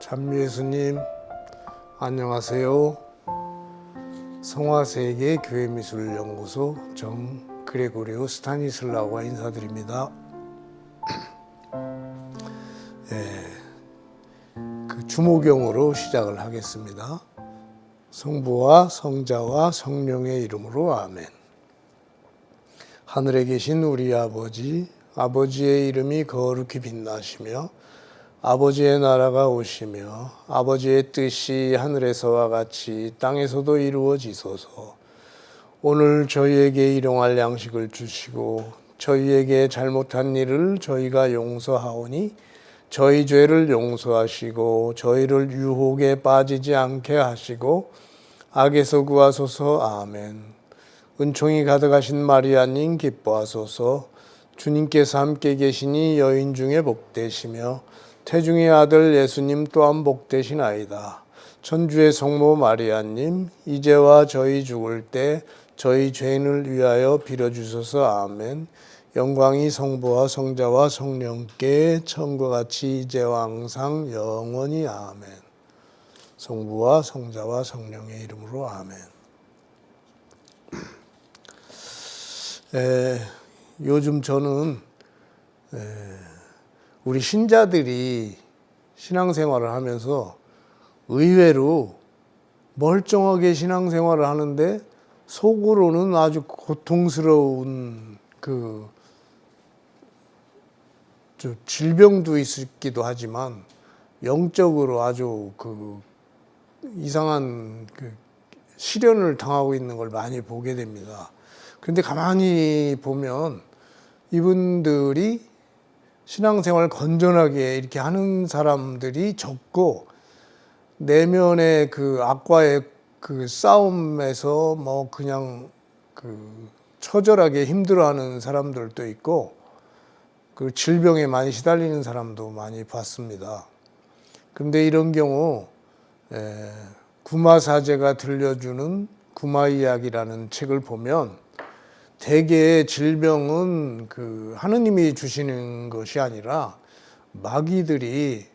참미예수님 안녕하세요. 성화세계 교회미술연구소 정 그레고리오 스타니슬라우가 인사드립니다. 그 주모경으로 시작을 하겠습니다. 성부와 성자와 성령의 이름으로 아멘. 하늘에 계신 우리 아버지, 아버지의 이름이 거룩히 빛나시며 아버지의 나라가 오시며 아버지의 뜻이 하늘에서와 같이 땅에서도 이루어지소서. 오늘 저희에게 일용할 양식을 주시고 저희에게 잘못한 일을 저희가 용서하오니 저희 죄를 용서하시고 저희를 유혹에 빠지지 않게 하시고 악에서 구하소서. 아멘. 은총이 가득하신 마리아님 기뻐하소서. 주님께서 함께 계시니 여인 중에 복되시며 태중의 아들 예수님 또한 복되시나이다. 천주의 성모 마리아님 이제와 저희 죽을 때 저희 죄인을 위하여 빌어주소서. 아멘. 영광이 성부와 성자와 성령께 처음과 같이 이제와 항상 영원히 아멘. 성부와 성자와 성령의 이름으로 아멘. 요즘 저는 우리 신자들이 신앙생활을 하면서 의외로 멀쩡하게 신앙생활을 하는데 속으로는 아주 고통스러운 질병도 있기도 하지만 영적으로 아주 이상한 시련을 당하고 있는 걸 많이 보게 됩니다. 그런데 가만히 보면 이분들이 신앙생활 건전하게 이렇게 하는 사람들이 적고 내면의 악과의 싸움에서 그냥 처절하게 힘들어하는 사람들도 있고 질병에 많이 시달리는 사람도 많이 봤습니다. 그런데 이런 경우 구마사제가 들려주는 구마이야기라는 책을 보면 대개 질병은 하느님이 주시는 것이 아니라 마귀들이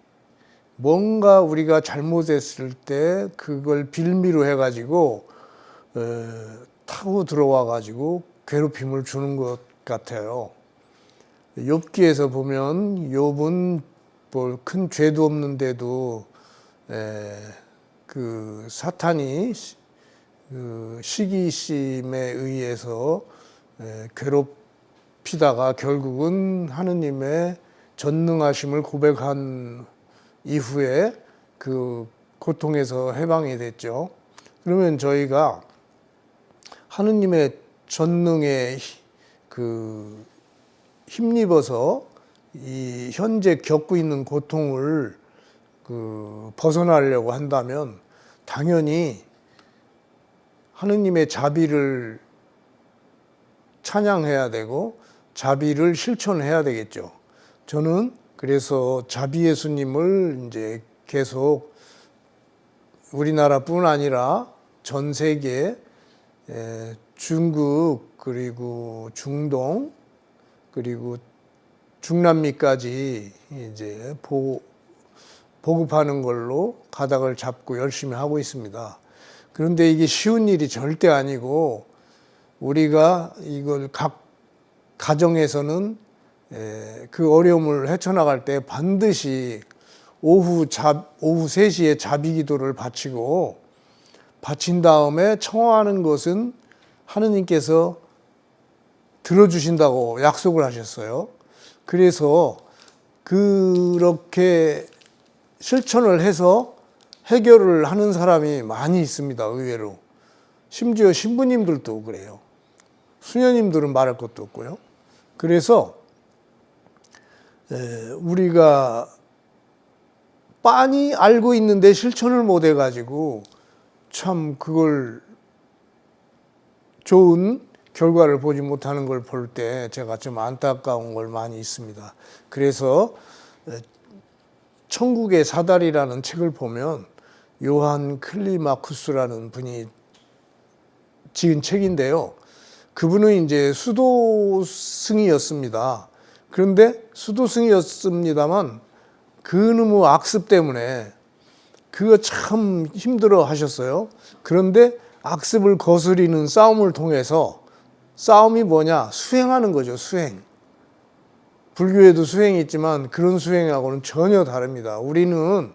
뭔가 우리가 잘못했을 때 그걸 빌미로 해가지고 타고 들어와가지고 괴롭힘을 주는 것 같아요. 욥기에서 보면 욥은 큰 죄도 없는데도 사탄이 시기심에 의해서 괴롭히다가 결국은 하느님의 전능하심을 고백한 이후에 고통에서 해방이 됐죠. 그러면 저희가 하느님의 전능에 힘입어서 이 현재 겪고 있는 고통을 벗어나려고 한다면 당연히 하느님의 자비를 찬양해야 되고 자비를 실천해야 되겠죠. 저는 그래서 자비 예수님을 이제 계속 우리나라뿐 아니라 전 세계 중국 그리고 중동 그리고 중남미까지 이제 보급하는 걸로 가닥을 잡고 열심히 하고 있습니다. 그런데 이게 쉬운 일이 절대 아니고 우리가 이걸 각 가정에서는 그 어려움을 헤쳐나갈 때 반드시 오후 3시에 자비 기도를 바친 다음에 청하는 것은 하느님께서 들어주신다고 약속을 하셨어요. 그래서 그렇게 실천을 해서 해결을 하는 사람이 많이 있습니다. 의외로. 심지어 신부님들도 그래요. 수녀님들은 말할 것도 없고요. 그래서 우리가 빤히 알고 있는데 실천을 못 해가지고 참 그걸 좋은 결과를 보지 못하는 걸 볼 때 제가 좀 안타까운 걸 많이 있습니다. 그래서 천국의 사다리라는 책을 보면 요한 클리마쿠스라는 분이 지은 책인데요. 그분은 이제 수도승이었습니다. 그런데 수도승이었습니다만 그놈의 악습 때문에 그거 참 힘들어 하셨어요. 그런데 악습을 거스리는 싸움을 통해서 싸움이 뭐냐? 수행하는 거죠, 수행. 불교에도 수행이 있지만 그런 수행하고는 전혀 다릅니다. 우리는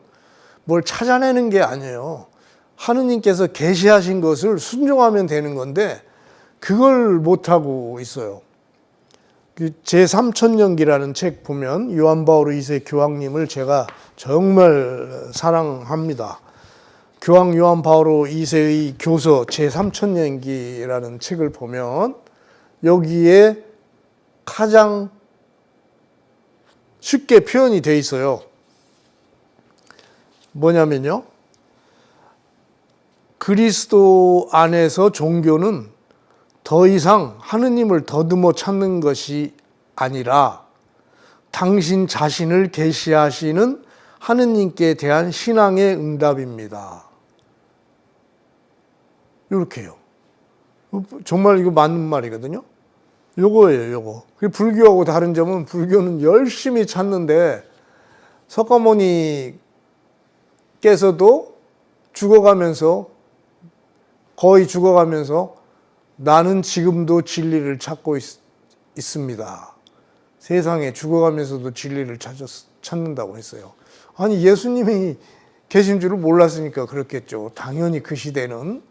뭘 찾아내는 게 아니에요. 하느님께서 계시하신 것을 순종하면 되는 건데 그걸 못하고 있어요. 제3천년기라는 책 보면 요한 바오로 2세 교황님을 제가 정말 사랑합니다. 교황 요한 바오로 2세의 교서 제3천년기라는 책을 보면 여기에 가장 쉽게 표현이 돼 있어요. 뭐냐면요. 그리스도 안에서 종교는 더 이상 하느님을 더듬어 찾는 것이 아니라 당신 자신을 계시하시는 하느님께 대한 신앙의 응답입니다. 이렇게요. 정말 이거 맞는 말이거든요. 요거예요, 요거. 불교하고 다른 점은 불교는 열심히 찾는데 석가모니께서도 거의 죽어가면서 나는 지금도 진리를 찾고 있습니다. 세상에 죽어가면서도 진리를 찾는다고 했어요. 아니 예수님이 계신 줄을 몰랐으니까 그렇겠죠. 당연히 그 시대는.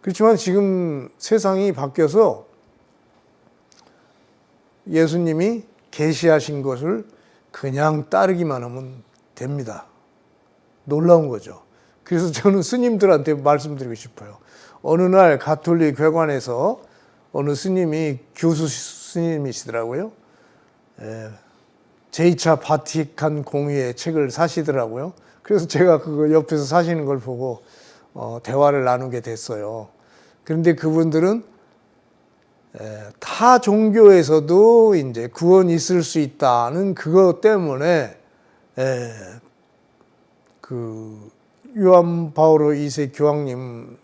그렇지만 지금 세상이 바뀌어서 예수님이 계시하신 것을 그냥 따르기만 하면 됩니다. 놀라운 거죠. 그래서 저는 스님들한테 말씀드리고 싶어요. 어느 날 가톨릭 회관에서 어느 스님이 교수 스님이시더라고요. 제2차 바티칸 공의회 책을 사시더라고요. 그래서 제가 그거 옆에서 사시는 걸 보고 대화를 나누게 됐어요. 그런데 그분들은 타 종교에서도 이제 구원이 있을 수 있다는 그것 때문에 그 요한 바오로 2세 교황님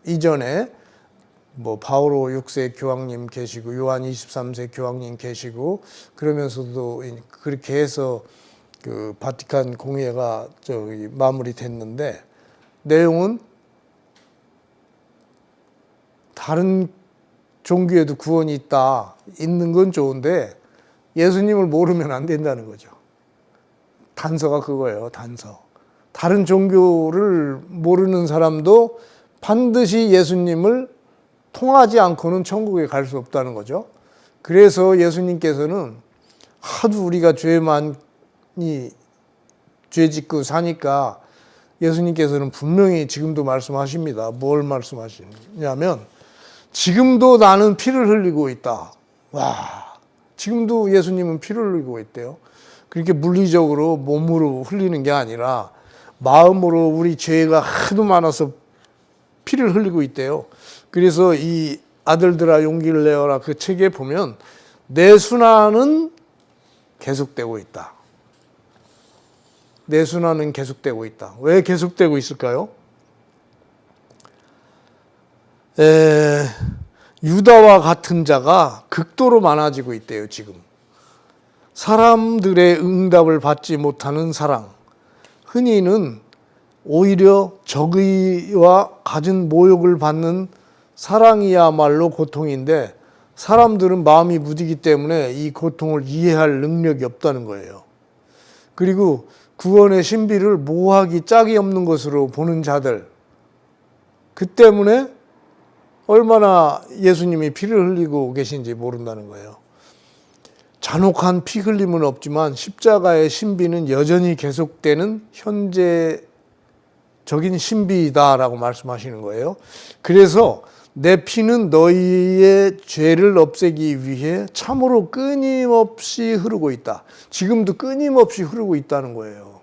이전에 뭐 바오로 6세 교황님 계시고 요한 23세 교황님 계시고 그러면서도 그렇게 해서 그 바티칸 공의회가 마무리됐는데 내용은 다른 종교에도 구원이 있는 건 좋은데 예수님을 모르면 안 된다는 거죠. 단서가 그거예요, 단서. 다른 종교를 모르는 사람도 반드시 예수님을 통하지 않고는 천국에 갈 수 없다는 거죠. 그래서 예수님께서는 하도 우리가 죄 짓고 사니까 예수님께서는 분명히 지금도 말씀하십니다. 뭘 말씀하시냐면 지금도 나는 피를 흘리고 있다. 와, 지금도 예수님은 피를 흘리고 있대요. 그렇게 물리적으로 몸으로 흘리는 게 아니라 마음으로 우리 죄가 하도 많아서 피를 흘리고 있대요. 그래서 이 아들들아 용기를 내어라 그 책에 보면 내 순환은 계속되고 있다. 내 순환은 계속되고 있다. 왜 계속되고 있을까요? 유다와 같은 자가 극도로 많아지고 있대요, 지금. 사람들의 응답을 받지 못하는 사랑. 흔히는 오히려 적의와 갖은 모욕을 받는 사랑이야말로 고통인데 사람들은 마음이 무디기 때문에 이 고통을 이해할 능력이 없다는 거예요. 그리고 구원의 신비를 모하기 짝이 없는 것으로 보는 자들. 그 때문에 얼마나 예수님이 피를 흘리고 계신지 모른다는 거예요. 잔혹한 피 흘림은 없지만 십자가의 신비는 여전히 계속되는 현재적인 신비이다라고 말씀하시는 거예요. 그래서 내 피는 너희의 죄를 없애기 위해 참으로 끊임없이 흐르고 있다. 지금도 끊임없이 흐르고 있다는 거예요.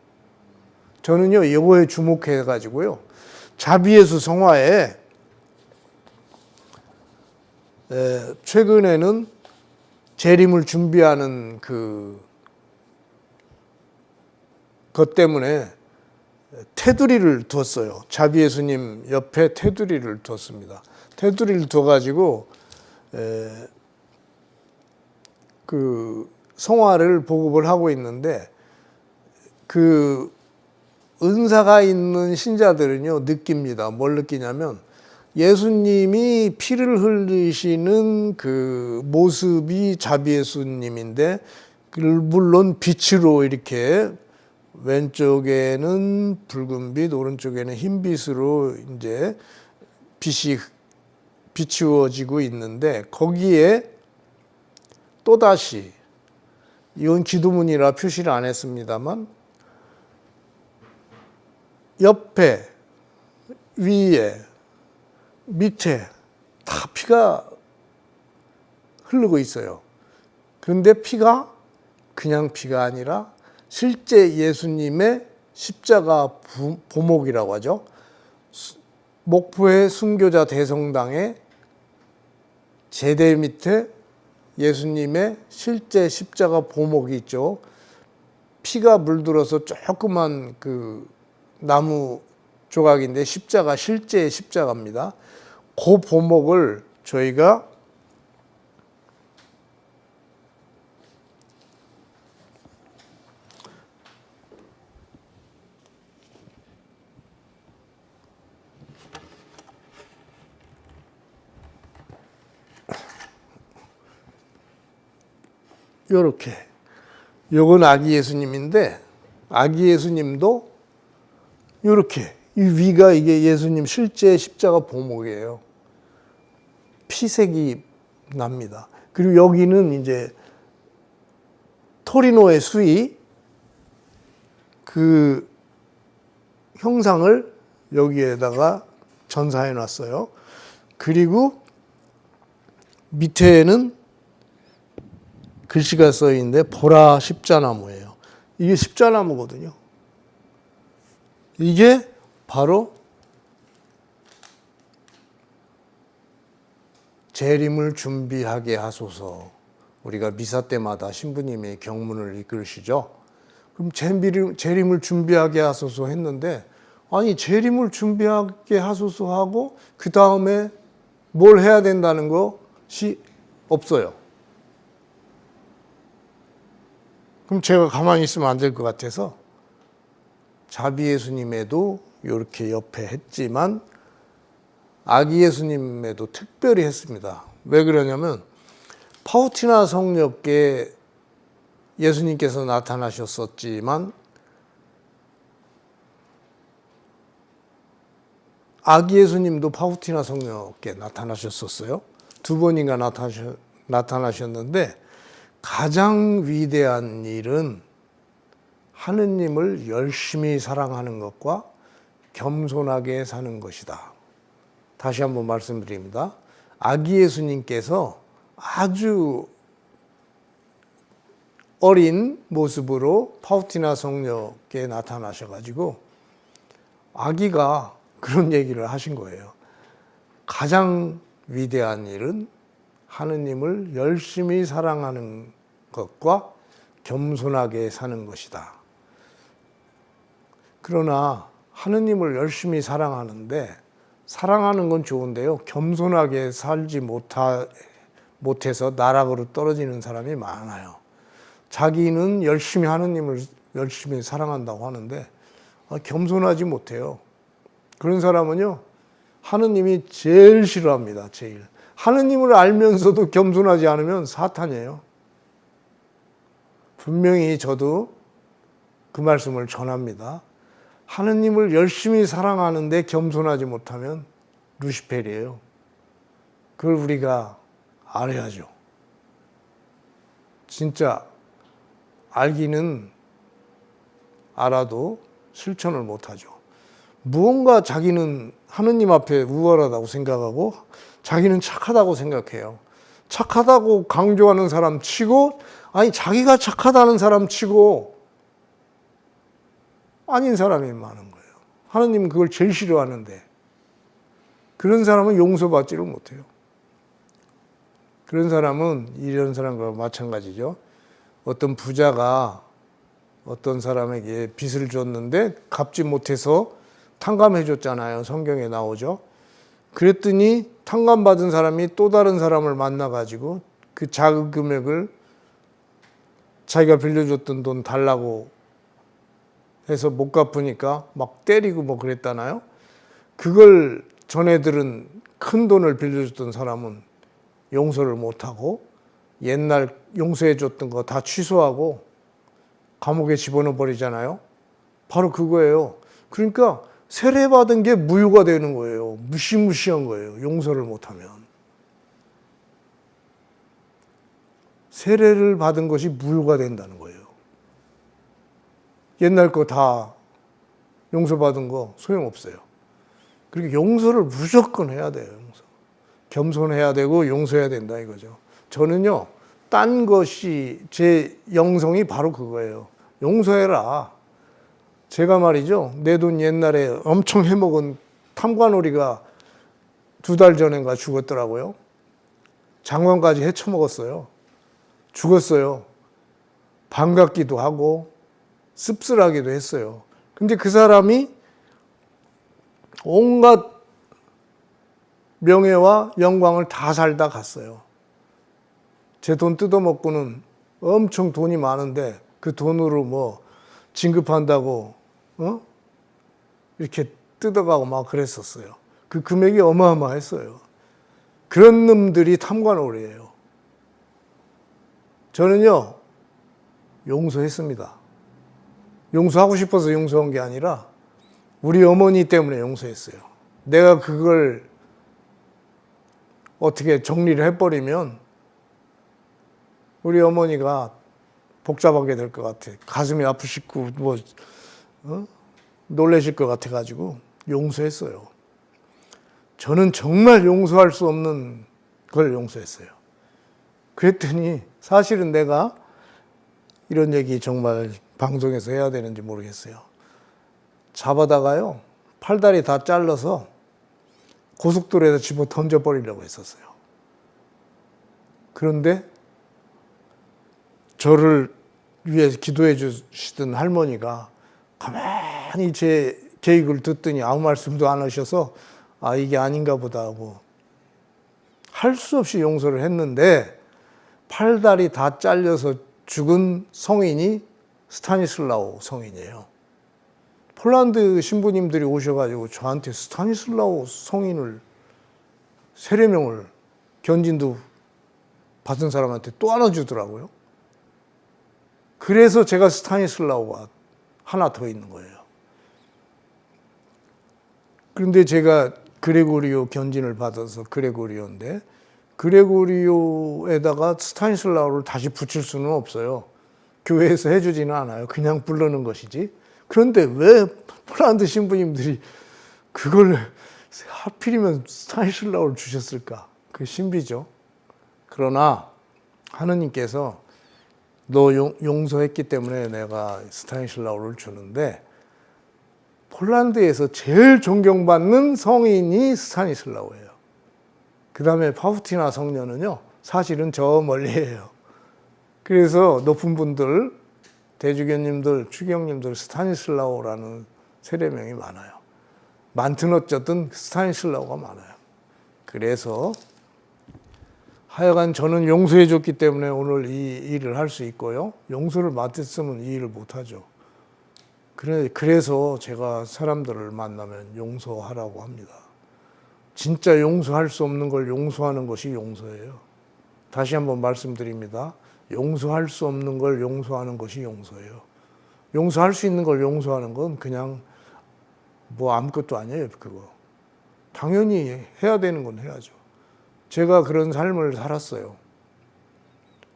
저는요, 이거에 주목해가지고요, 자비예수 성화에 최근에는 재림을 준비하는 것 때문에 테두리를 두었어요. 자비예수님 옆에 테두리를 두었습니다. 테두리를 둬가지고 그 성화를 보급을 하고 있는데 그 은사가 있는 신자들은요, 느낍니다. 뭘 느끼냐면, 예수님이 피를 흘리시는 그 모습이 자비예수님인데, 물론 빛으로 이렇게 왼쪽에는 붉은빛, 오른쪽에는 흰빛으로 이제 빛이 비추어지고 있는데, 거기에 또다시, 이건 기도문이라 표시를 안 했습니다만, 옆에, 위에, 밑에 다 피가 흐르고 있어요. 그런데 피가 그냥 피가 아니라 실제 예수님의 십자가 보목이라고 하죠. 목포의 순교자 대성당의 제대 밑에 예수님의 실제 십자가 보목이 있죠. 피가 물들어서 조그만 그 나무 조각인데 십자가, 실제 십자가입니다. 그 보목을 저희가 요렇게, 요건 아기 예수님인데, 아기 예수님도 요렇게, 이 위가 이게 예수님 실제 십자가 보목이에요. 피색이 납니다. 그리고 여기는 이제 토리노의 수위, 그 형상을 여기에다가 전사해 놨어요. 그리고 밑에는 글씨가 써 있는데 보라 십자나무예요. 이게 십자나무거든요. 이게 바로 재림을 준비하게 하소서. 우리가 미사 때마다 신부님이 경문을 이끌으시죠. 그럼 재림을 준비하게 하소서 했는데, 아니 재림을 준비하게 하소서 하고 그 다음에 뭘 해야 된다는 것이 없어요. 그럼 제가 가만히 있으면 안 될 것 같아서 자비 예수님에도 이렇게 옆에 했지만 아기 예수님에도 특별히 했습니다. 왜 그러냐면 파우티나 성녀께 예수님께서 나타나셨었지만 아기 예수님도 파우티나 성녀께 나타나셨었어요. 두 번인가 나타나셨는데 가장 위대한 일은 하느님을 열심히 사랑하는 것과 겸손하게 사는 것이다. 다시 한번 말씀드립니다. 아기 예수님께서 아주 어린 모습으로 파우티나 성녀께 나타나셔가지고 아기가 그런 얘기를 하신 거예요. 가장 위대한 일은 하느님을 열심히 사랑하는 것과 겸손하게 사는 것이다. 그러나 하느님을 열심히 사랑하는데 사랑하는 건 좋은데요. 겸손하게 살지 못해서 나락으로 떨어지는 사람이 많아요. 자기는 열심히 하느님을 열심히 사랑한다고 하는데 겸손하지 못해요. 그런 사람은요, 하느님이 제일 싫어합니다. 제일. 하느님을 알면서도 겸손하지 않으면 사탄이에요. 분명히 저도 그 말씀을 전합니다. 하느님을 열심히 사랑하는데 겸손하지 못하면 루시펠이에요. 그걸 우리가 알아야죠. 진짜 알기는 알아도 실천을 못하죠. 무언가 자기는 하느님 앞에 우월하다고 생각하고 자기는 착하다고 생각해요. 착하다고 강조하는 사람 치고, 아니 자기가 착하다는 사람 치고 아닌 사람이 많은 거예요. 하느님은 그걸 제일 싫어하는데 그런 사람은 용서받지를 못해요. 그런 사람은 이런 사람과 마찬가지죠. 어떤 부자가 어떤 사람에게 빚을 줬는데 갚지 못해서 탕감해 줬잖아요. 성경에 나오죠. 그랬더니 탕감받은 사람이 또 다른 사람을 만나가지고 그 작은 금액을 자기가 빌려줬던 돈 달라고 해서 못 갚으니까 막 때리고 뭐 그랬잖아요. 그걸 전애들은 큰 돈을 빌려줬던 사람은 용서를 못하고 옛날 용서해줬던 거 다 취소하고 감옥에 집어넣어 버리잖아요. 바로 그거예요. 그러니까 세례받은 게 무효가 되는 거예요. 무시무시한 거예요. 용서를 못하면. 세례를 받은 것이 무효가 된다는 거예요. 옛날 거 다 용서받은 거 소용없어요. 그러니까 용서를 무조건 해야 돼요. 용서. 겸손해야 되고 용서해야 된다 이거죠. 저는요, 딴 것이 제 영성이 바로 그거예요. 용서해라. 제가 말이죠, 내 돈 옛날에 엄청 해먹은 탐관오리가 2달 전인가 죽었더라고요. 장관까지 헤쳐먹었어요. 죽었어요. 반갑기도 하고 씁쓸하기도 했어요. 근데 그 사람이 온갖 명예와 영광을 다 살다 갔어요. 제 돈 뜯어먹고는 엄청 돈이 많은데 그 돈으로 뭐 진급한다고 이렇게 뜯어가고 막 그랬었어요. 그 금액이 어마어마했어요. 그런 놈들이 탐관오리예요. 저는요, 용서했습니다. 용서하고 싶어서 용서한 게 아니라 우리 어머니 때문에 용서했어요. 내가 그걸 어떻게 정리를 해버리면 우리 어머니가 복잡하게 될 것 같아. 가슴이 아프시고 뭐 놀라실 것 같아가지고 용서했어요. 저는 정말 용서할 수 없는 걸 용서했어요. 그랬더니 사실은 내가 이런 얘기 정말 방송에서 해야 되는지 모르겠어요. 잡아다가요, 팔다리 다 잘라서 고속도로에서 집어 던져버리려고 했었어요. 그런데 저를 위해서 기도해 주시던 할머니가 가만히 제 계획을 듣더니 아무 말씀도 안 하셔서 아, 이게 아닌가 보다 하고 할 수 없이 용서를 했는데 팔다리 다 잘려서 죽은 성인이 스타니슬라우 성인이에요. 폴란드 신부님들이 오셔가지고 저한테 스타니슬라우 성인을 세례명을 견진도 받은 사람한테 또 하나 주더라고요. 그래서 제가 스타니슬라우가 하나 더 있는 거예요. 그런데 제가 그레고리오 견진을 받아서 그레고리오인데 그레고리오에다가 스타니슬라우를 다시 붙일 수는 없어요. 교회에서 해주지는 않아요. 그냥 부르는 것이지. 그런데 왜 폴란드 신부님들이 그걸 하필이면 스타니슬라우를 주셨을까? 그 신비죠. 그러나 하느님께서 너 용서했기 때문에 내가 스타니슬라우를 주는데 폴란드에서 제일 존경받는 성인이 스타니슬라우예요. 그 다음에 파우티나 성녀는요, 사실은 저 멀리예요. 그래서 높은 분들, 대주교님들, 추경님들 스타니슬라우라는 세례명이 많아요. 많든 어쩌든 스타니슬라우가 많아요. 그래서 하여간 저는 용서해 줬기 때문에 오늘 이 일을 할 수 있고요. 용서를 못했으면 이 일을 못하죠. 그래서 제가 사람들을 만나면 용서하라고 합니다. 진짜 용서할 수 없는 걸 용서하는 것이 용서예요. 다시 한번 말씀드립니다. 용서할 수 없는 걸 용서하는 것이 용서예요. 용서할 수 있는 걸 용서하는 건 그냥 뭐 아무것도 아니에요, 그거. 당연히 해야 되는 건 해야죠. 제가 그런 삶을 살았어요.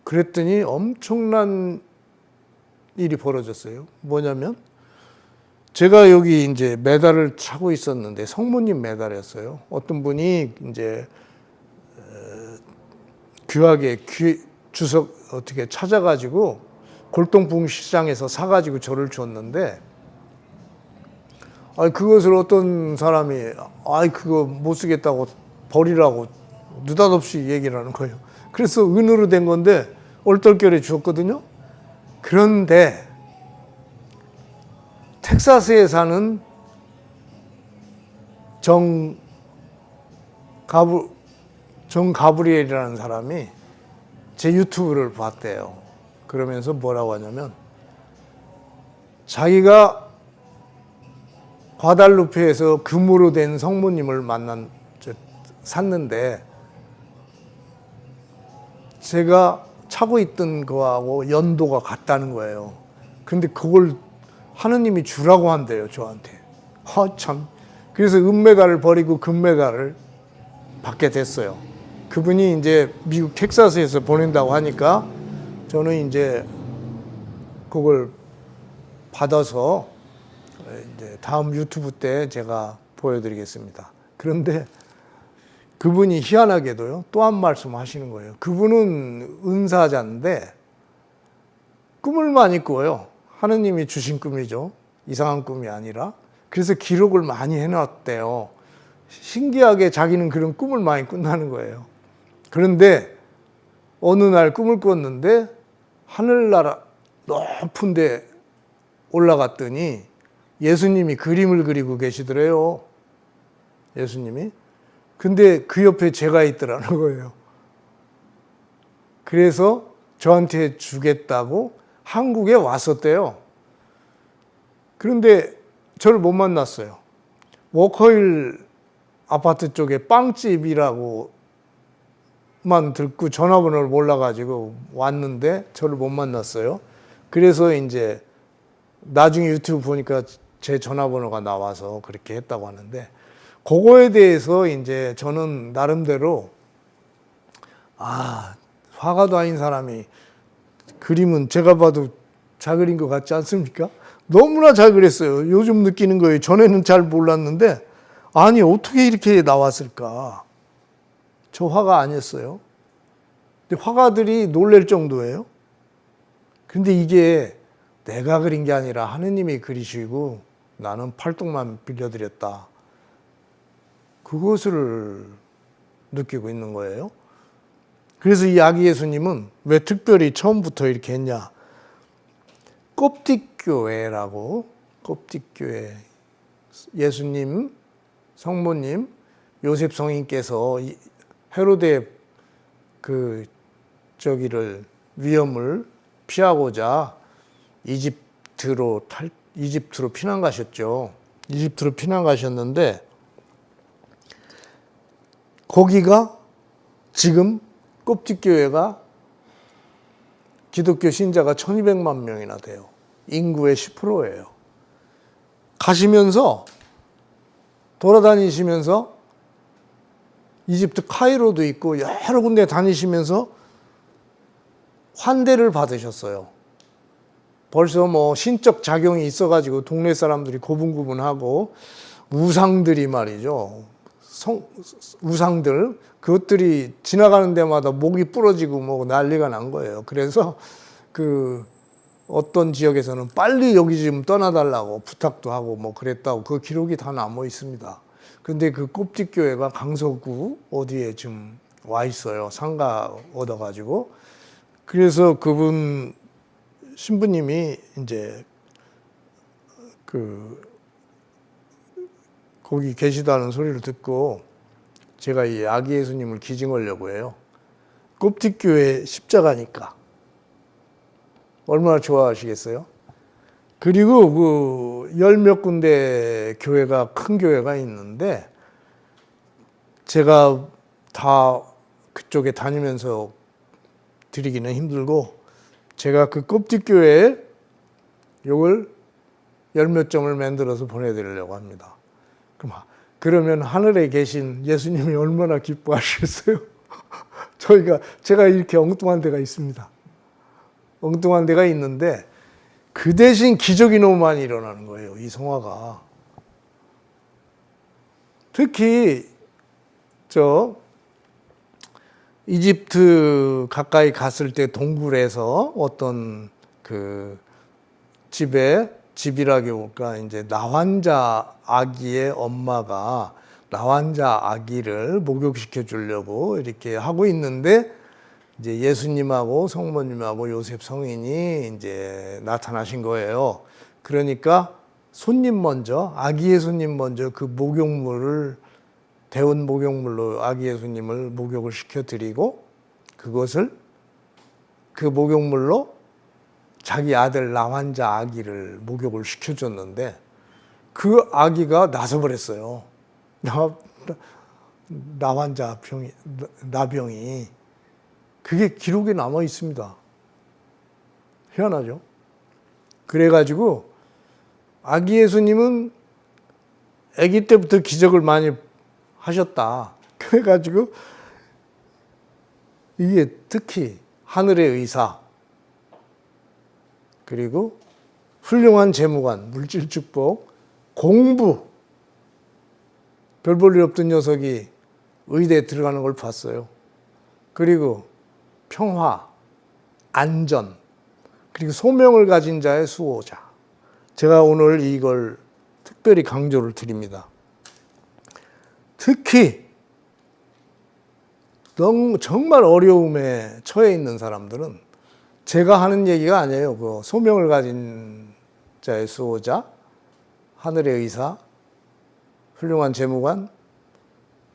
그랬더니 엄청난 일이 벌어졌어요. 뭐냐면 제가 여기 이제 메달을 차고 있었는데 성모님 메달이었어요. 어떤 분이 이제 귀하게 주석 어떻게 찾아가지고 골동품 시장에서 사가지고 저를 줬는데 그것을 어떤 사람이 그거 못 쓰겠다고 버리라고 느닷없이 얘기를 하는 거예요. 그래서 은으로 된 건데 얼떨결에 주었거든요. 그런데 텍사스에 사는 정 가브리엘이라는 사람이 제 유튜브를 봤대요. 그러면서 뭐라고 하냐면 자기가 과달루페에서 금으로 된 성모님을 샀는데 제가 차고 있던 거하고 연도가 같다는 거예요. 근데 그걸 하느님이 주라고 한대요, 저한테. 참. 그래서 은메달을 버리고 금메달을 받게 됐어요. 그분이 이제 미국 텍사스에서 보낸다고 하니까 저는 이제 그걸 받아서 이제 다음 유튜브 때 제가 보여드리겠습니다. 그런데 그분이 희한하게도요, 또 한 말씀 하시는 거예요. 그분은 은사자인데 꿈을 많이 꿔요. 하느님이 주신 꿈이죠. 이상한 꿈이 아니라. 그래서 기록을 많이 해놨대요. 신기하게 자기는 그런 꿈을 많이 꾼다는 거예요. 그런데 어느 날 꿈을 꿨는데 하늘나라 높은 데 올라갔더니 예수님이 그림을 그리고 계시더래요. 예수님이. 근데 그 옆에 제가 있더라는 거예요. 그래서 저한테 주겠다고 한국에 왔었대요. 그런데 저를 못 만났어요. 워커힐 아파트 쪽에 빵집이라고만 듣고 전화번호를 몰라가지고 왔는데 저를 못 만났어요. 그래서 이제 나중에 유튜브 보니까 제 전화번호가 나와서 그렇게 했다고 하는데, 그거에 대해서 이제 저는 나름대로 화가도 아닌 사람이 그림은 제가 봐도 잘 그린 것 같지 않습니까? 너무나 잘 그렸어요. 요즘 느끼는 거예요. 전에는 잘 몰랐는데 아니 어떻게 이렇게 나왔을까? 저 화가 아니었어요. 근데 화가들이 놀랄 정도예요. 근데 이게 내가 그린 게 아니라 하느님이 그리시고 나는 팔뚝만 빌려드렸다. 그것을 느끼고 있는 거예요. 그래서 이 아기 예수님은 왜 특별히 처음부터 이렇게 했냐? 껍틱교회라고, 껍틱교회. 예수님, 성모님, 요셉 성인께서 헤로데 위험을 피하고자 이집트로 피난 가셨죠. 이집트로 피난 가셨는데 거기가 지금 껍틱교회가 기독교 신자가 1200만 명이나 돼요. 인구의 10%예요. 가시면서 돌아다니시면서 이집트 카이로도 있고 여러 군데 다니시면서 환대를 받으셨어요. 벌써 뭐 신적 작용이 있어가지고 동네 사람들이 고분고분하고 우상들이 말이죠. 우상들, 그것들이 지나가는 데마다 목이 부러지고 뭐 난리가 난 거예요. 그래서 어떤 지역에서는 빨리 여기 좀 떠나달라고 부탁도 하고 뭐 그랬다고 그 기록이 다 남아 있습니다. 근데 그 껍틱교회가 강서구 어디에 좀 와 있어요. 상가 얻어가지고. 그래서 그분 신부님이 이제 거기 계시다는 소리를 듣고 제가 이 아기 예수님을 기증하려고 해요. 껍틱교회 십자가니까. 얼마나 좋아하시겠어요? 그리고 열 몇 군데 큰 교회가 있는데 제가 다 그쪽에 다니면서 드리기는 힘들고 제가 그 껍틱교회에 이걸 열 몇 점을 만들어서 보내드리려고 합니다. 그러면 하늘에 계신 예수님이 얼마나 기뻐하시겠어요? 제가 이렇게 엉뚱한 데가 있습니다. 엉뚱한 데가 있는데 그 대신 기적이 너무 많이 일어나는 거예요. 이 성화가. 특히 이집트 가까이 갔을 때 동굴에서 어떤 집이라기보다 이제 나환자 아기의 엄마가 나환자 아기를 목욕시켜 주려고 이렇게 하고 있는데 이제 예수님하고 성모님하고 요셉 성인이 이제 나타나신 거예요. 그러니까 아기 예수님 먼저 그 데운 목욕물로 아기 예수님을 목욕을 시켜드리고 그것을 그 목욕물로 자기 아들 나환자 아기를 목욕을 시켜줬는데 그 아기가 나서버렸어요. 나병이. 그게 기록에 남아 있습니다. 희한하죠? 그래가지고 아기 예수님은 아기 때부터 기적을 많이 하셨다. 그래가지고 이게 특히 하늘의 의사, 그리고 훌륭한 재무관, 물질 축복, 공부, 별 볼 일 없던 녀석이 의대에 들어가는 걸 봤어요. 그리고 평화, 안전, 그리고 소명을 가진 자의 수호자. 제가 오늘 이걸 특별히 강조를 드립니다. 특히 정말 어려움에 처해 있는 사람들은 제가 하는 얘기가 아니에요. 그 소명을 가진 자의 수호자, 하늘의 의사, 훌륭한 재무관,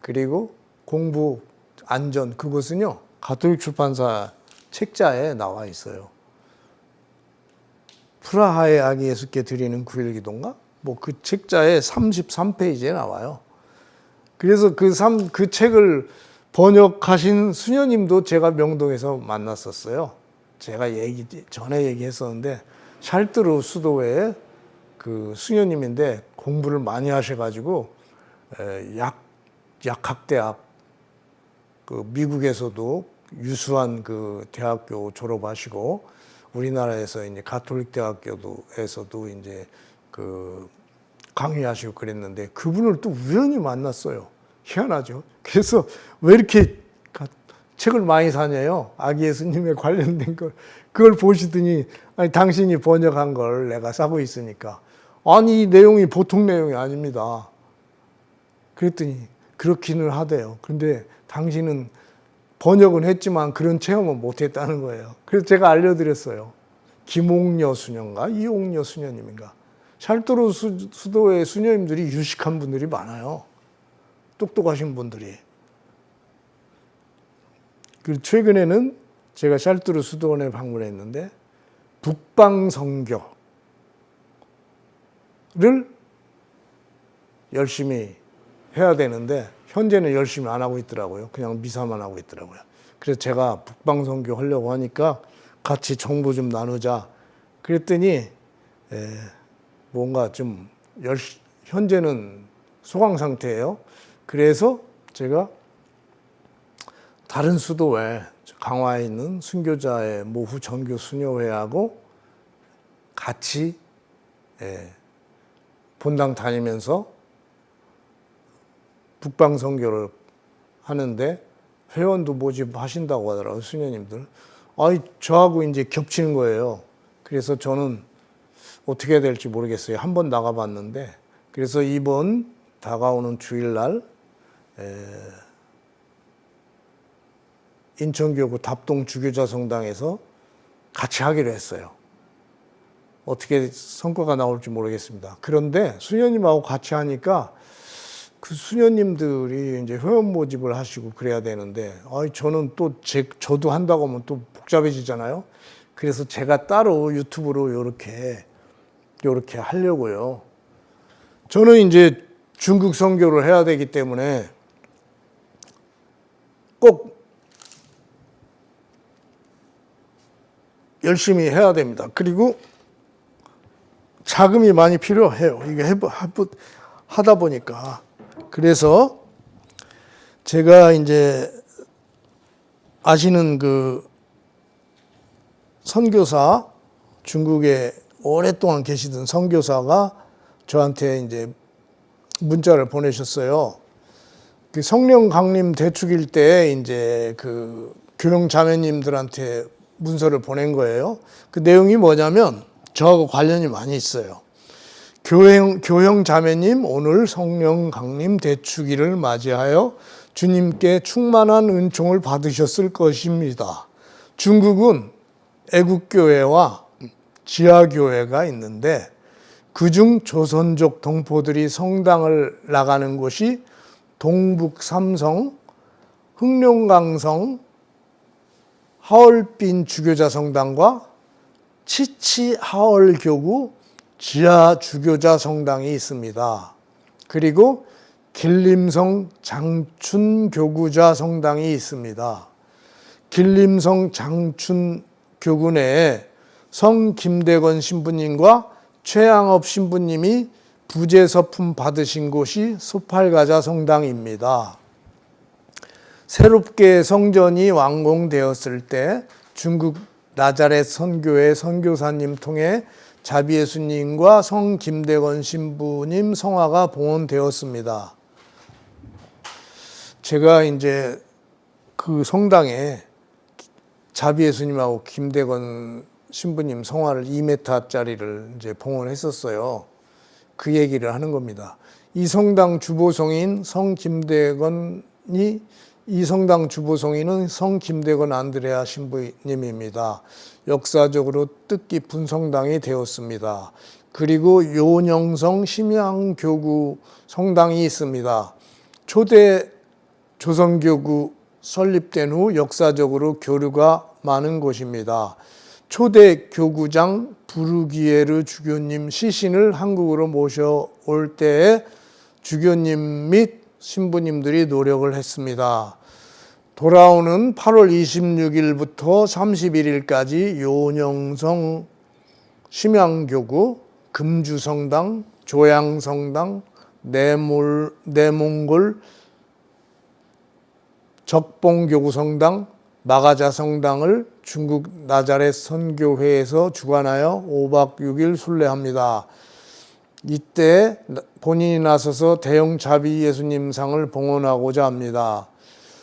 그리고 공부, 안전, 그것은요 가톨릭 출판사 책자에 나와 있어요. 프라하의 아기 예수께 드리는 9일 기도인가? 뭐 그 책자에 33페이지에 나와요. 그래서 그 책을 번역하신 수녀님도 제가 명동에서 만났었어요. 제가 전에 얘기했었는데 샬트르 수도회 그 수녀님인데 공부를 많이 하셔가지고 약학대학, 그 미국에서도 유수한 그 대학교 졸업하시고 우리나라에서 이제 가톨릭 대학교에서도 이제 그 강의하시고 그랬는데 그분을 또 우연히 만났어요. 희한하죠. 그래서 왜 이렇게 책을 많이 사냐요? 아기 예수님에 관련된 걸. 그걸 보시더니 아니 당신이 번역한 걸 내가 사고 있으니까. 아니 이 내용이 보통 내용이 아닙니다. 그랬더니 그렇기는 하대요. 그런데 당신은 번역은 했지만 그런 체험은 못했다는 거예요. 그래서 제가 알려드렸어요. 김옥녀 수녀인가 이옥녀 수녀님인가. 샬트르 수도의 수녀님들이 유식한 분들이 많아요. 똑똑하신 분들이. 그리고 최근에는 제가 샬트르 수도원에 방문했는데 북방선교를 열심히 해야 되는데 현재는 열심히 안 하고 있더라고요. 그냥 미사만 하고 있더라고요. 그래서 제가 북방선교 하려고 하니까 같이 정보 좀 나누자. 그랬더니 뭔가 좀 현재는 소강 상태예요. 그래서 제가 다른 수도회, 강화에 있는 순교자의 모후 전교 수녀회하고 같이 본당 다니면서 북방 선교를 하는데 회원도 모집하신다고 하더라고요, 수녀님들. 저하고 이제 겹치는 거예요. 그래서 저는 어떻게 해야 될지 모르겠어요. 한번 나가봤는데, 그래서 이번 다가오는 주일날 인천교구 답동 주교자 성당에서 같이 하기로 했어요. 어떻게 성과가 나올지 모르겠습니다. 그런데 수녀님하고 같이 하니까 그 수녀님들이 이제 회원 모집을 하시고 그래야 되는데, 저는 또 저도 한다고 하면 또 복잡해지잖아요. 그래서 제가 따로 유튜브로 요렇게 하려고요. 저는 이제 중국 선교를 해야 되기 때문에 꼭 열심히 해야 됩니다. 그리고 자금이 많이 필요해요. 이게 하다 보니까. 그래서 제가 이제 아시는 그 선교사, 중국에 오랫동안 계시던 선교사가 저한테 이제 문자를 보내셨어요. 그 성령 강림 대축일 때 이제 그 교형 자매님들한테 문서를 보낸 거예요. 그 내용이 뭐냐면 저하고 관련이 많이 있어요. 교형 자매님, 오늘 성령 강림 대축일을 맞이하여 주님께 충만한 은총을 받으셨을 것입니다. 중국은 애국교회와 지하교회가 있는데 그중 조선족 동포들이 성당을 나가는 곳이 동북삼성, 흑룡강성, 하얼빈 주교자 성당과 치치 하얼교구 지하 주교자 성당이 있습니다. 그리고 길림성 장춘교구자 성당이 있습니다. 길림성 장춘교구 내에 성 김대건 신부님과 최양업 신부님이 부재서품 받으신 곳이 소팔가자 성당입니다. 새롭게 성전이 완공되었을 때 중국 나자렛 선교회 선교사님 통해 자비예수님과 성 김대건 신부님 성화가 봉헌되었습니다. 제가 이제 그 성당에 자비예수님하고 김대건 신부님 성화를 2m짜리를 이제 봉헌했었어요. 그 얘기를 하는 겁니다. 이 성당 주보성인 성 김대건이 이 성당 주보성인은 성 김대건 안드레아 신부님입니다. 역사적으로 뜻깊은 성당이 되었습니다. 그리고 요녕성 심양교구 성당이 있습니다. 초대 조선교구 설립된 후 역사적으로 교류가 많은 곳입니다. 초대 교구장 부르기에르 주교님 시신을 한국으로 모셔올 때에 주교님 및 신부님들이 노력을 했습니다. 돌아오는 8월 26일부터 31일까지 요녕성 심양교구, 금주성당, 조양성당, 내몽골 적봉교구성당, 마가자성당을 중국 나자렛 선교회에서 주관하여 5박 6일 순례합니다. 이때 본인이 나서서 대형 자비 예수님상을 봉헌하고자 합니다.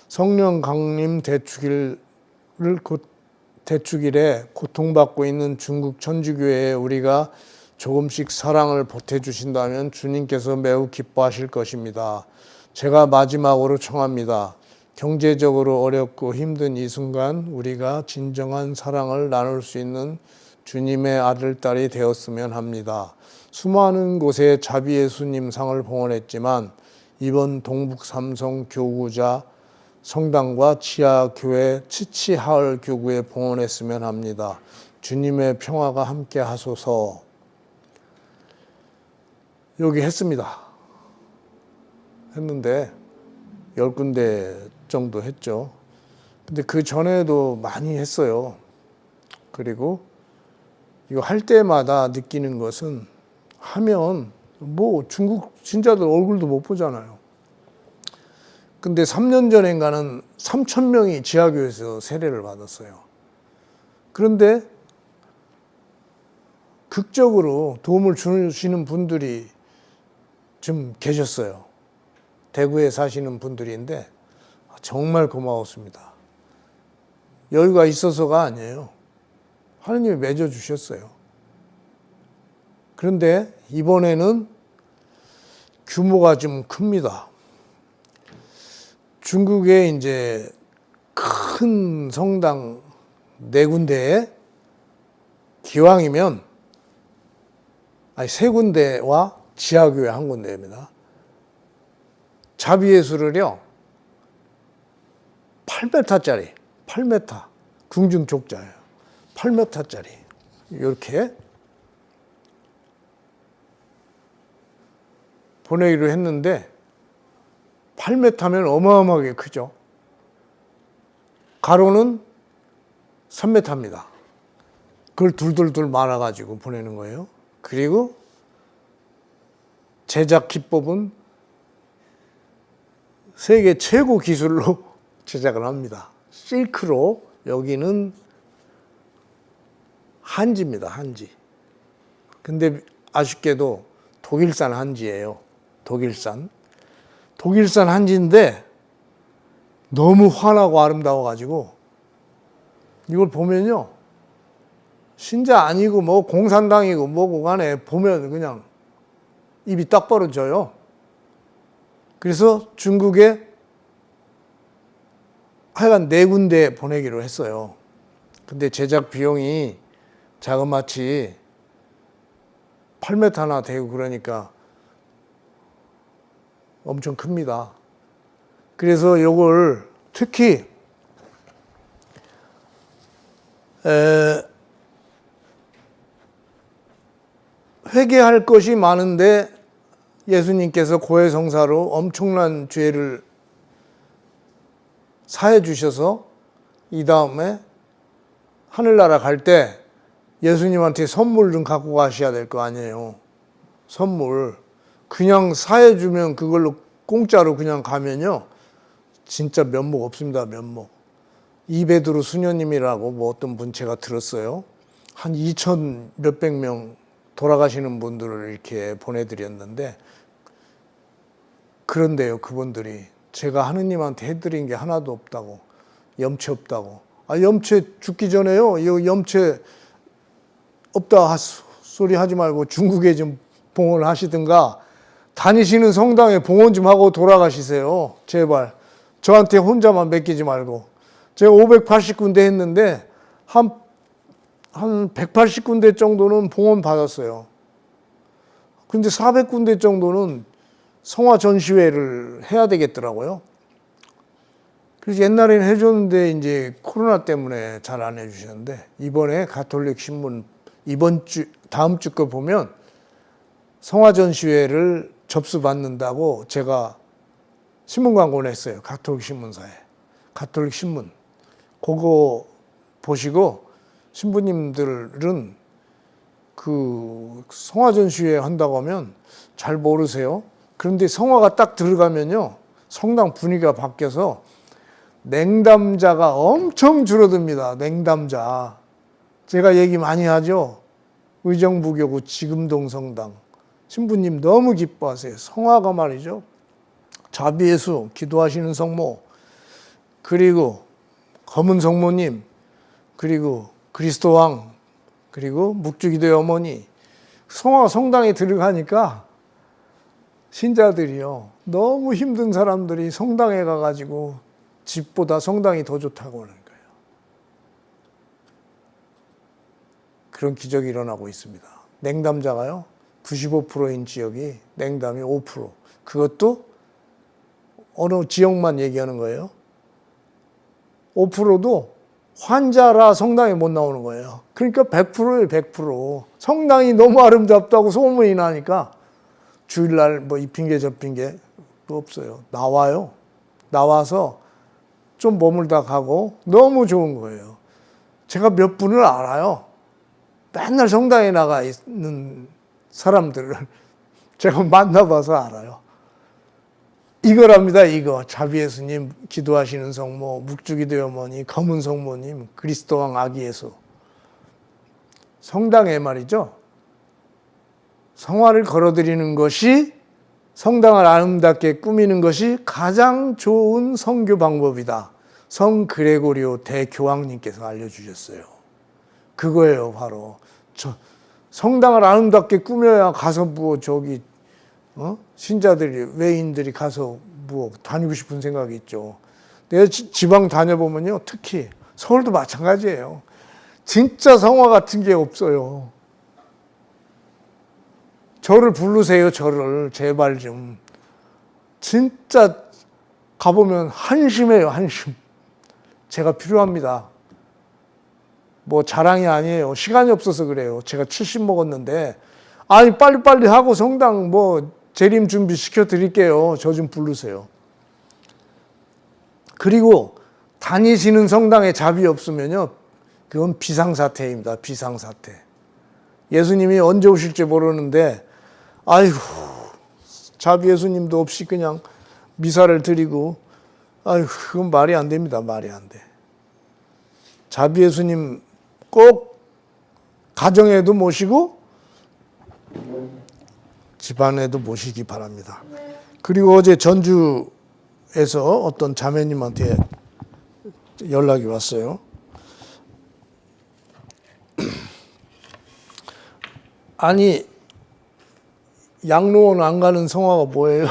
성령 강림 대축일에 고통받고 있는 중국 천주교회에 우리가 조금씩 사랑을 보태주신다면 주님께서 매우 기뻐하실 것입니다. 제가 마지막으로 청합니다. 경제적으로 어렵고 힘든 이 순간 우리가 진정한 사랑을 나눌 수 있는 주님의 아들, 딸이 되었으면 합니다. 수많은 곳에 자비예수님 상을 봉헌했지만 이번 동북 삼성 교구자 성당과 지하교회 치치하을 교구에 봉헌했으면 합니다. 주님의 평화가 함께 하소서. 여기 했습니다. 했는데 10군데 정도 했죠. 근데 그 전에도 많이 했어요. 그리고 이거 할 때마다 느끼는 것은 하면 뭐 중국 신자들 얼굴도 못 보잖아요. 근데 3년 전인가는 3,000명이 지하교회에서 세례를 받았어요. 그런데 극적으로 도움을 주시는 분들이 좀 계셨어요. 대구에 사시는 분들인데 정말 고마웠습니다. 여유가 있어서가 아니에요. 하느님이 맺어주셨어요. 그런데 이번에는 규모가 좀 큽니다. 중국에 이제 큰 성당 4군데에 기왕이면 3군데와 지하교회 1군데입니다. 자비예수를요 8m짜리 8m 궁중족자예요. 8m짜리 이렇게 보내기로 했는데 8m면 어마어마하게 크죠. 가로는 3m입니다. 그걸 둘둘둘 말아가지고 보내는 거예요. 그리고 제작 기법은 세계 최고 기술로 제작을 합니다. 실크로 여기는 한지입니다. 한지. 근데 아쉽게도 독일산 한지예요. 독일산 한지인데 너무 환하고 아름다워가지고 이걸 보면요. 신자 아니고 뭐 공산당이고 뭐고 간에 보면 그냥 입이 딱 벌어져요. 그래서 중국에 하여간 4군데 보내기로 했어요. 근데 제작 비용이 자그마치 8m나 되고 그러니까 엄청 큽니다. 그래서 이걸 특히 회개할 것이 많은데 예수님께서 고해성사로 엄청난 죄를 사해 주셔서 이 다음에 하늘나라 갈 때 예수님한테 선물 좀 갖고 가셔야 될 거 아니에요. 선물. 그냥 사해 주면 그걸로 공짜로 그냥 가면요. 진짜 면목 없습니다. 면목. 이베드로 수녀님이라고 뭐 어떤 분 제가 들었어요. 한 2천 몇백 명 돌아가시는 분들을 이렇게 보내드렸는데 그런데요. 그분들이 제가 하느님한테 해드린 게 하나도 없다고. 염치 없다고. 염치 죽기 전에요. 이 염치 없다 소리 하지 말고 중국에 좀 봉헌을 하시든가 다니시는 성당에 봉헌 좀 하고 돌아가시세요. 제발. 저한테 혼자만 맡기지 말고. 제가 580군데 했는데 한 180군데 정도는 봉헌 받았어요. 근데 400군데 정도는 성화 전시회를 해야 되겠더라고요. 그래서 옛날에는 해줬는데 이제 코로나 때문에 잘 안 해주셨는데 이번에 가톨릭 신문 다음 주 거 보면 성화 전시회를 접수받는다고 제가 신문 광고를 했어요. 가톨릭 신문사에. 가톨릭 신문. 그거 보시고 신부님들은 그 성화 전시회 한다고 하면 잘 모르세요. 그런데 성화가 딱 들어가면요. 성당 분위기가 바뀌어서 냉담자가 엄청 줄어듭니다. 냉담자. 제가 얘기 많이 하죠. 의정부교구 지금동 성당. 신부님 너무 기뻐하세요. 성화가 말이죠. 자비예수 기도하시는 성모, 그리고 검은 성모님, 그리고 그리스도 왕, 그리고 묵주기도의 어머니. 성화가 성당에 들어가니까 신자들이요. 너무 힘든 사람들이 성당에 가가지고 집보다 성당이 더 좋다고 하는 거예요. 그런 기적이 일어나고 있습니다. 냉담자가요. 95%인 지역이 냉담이 5%. 그것도 어느 지역만 얘기하는 거예요. 5%도 환자라 성당에 못 나오는 거예요. 그러니까 100%예요, 100%. 성당이 너무 아름답다고 소문이 나니까 주일날 뭐 이 핑계 저 핑계 없어요. 나와요. 나와서 좀 머물다 가고 너무 좋은 거예요. 제가 몇 분을 알아요. 맨날 성당에 나가 있는 사람들을 제가 만나봐서 알아요. 이거랍니다. 이거 자비예수님 기도하시는 성모, 묵주기도의 어머니, 검은 성모님, 그리스도 왕 아기 예수. 성당에 말이죠. 성화를 걸어드리는 것이 성당을 아름답게 꾸미는 것이 가장 좋은 성교 방법이다. 성 그레고리오 대교황님께서 알려주셨어요. 그거예요, 바로. 성당을 아름답게 꾸며야 가서 신자들이, 외인들이 가서 다니고 싶은 생각이 있죠. 내가 지방 다녀보면요, 특히 서울도 마찬가지예요. 진짜 성화 같은 게 없어요. 저를 부르세요, 저를. 제발 좀. 진짜 가보면 한심해요, 한심. 제가 필요합니다. 뭐 자랑이 아니에요. 시간이 없어서 그래요. 제가 70 먹었는데, 아니, 빨리빨리 하고 성당 재림 준비 시켜드릴게요. 저 좀 부르세요. 그리고 다니시는 성당에 잡이 없으면요, 그건 비상사태입니다. 비상사태. 예수님이 언제 오실지 모르는데, 아이고, 자비 예수님도 없이 그냥 미사를 드리고, 아이고, 그건 말이 안 됩니다. 말이 안 돼. 자비 예수님 꼭 가정에도 모시고 집안에도 모시기 바랍니다. 그리고 어제 전주에서 어떤 자매님한테 연락이 왔어요. 아니, 양로원 안 가는 성화가 뭐예요?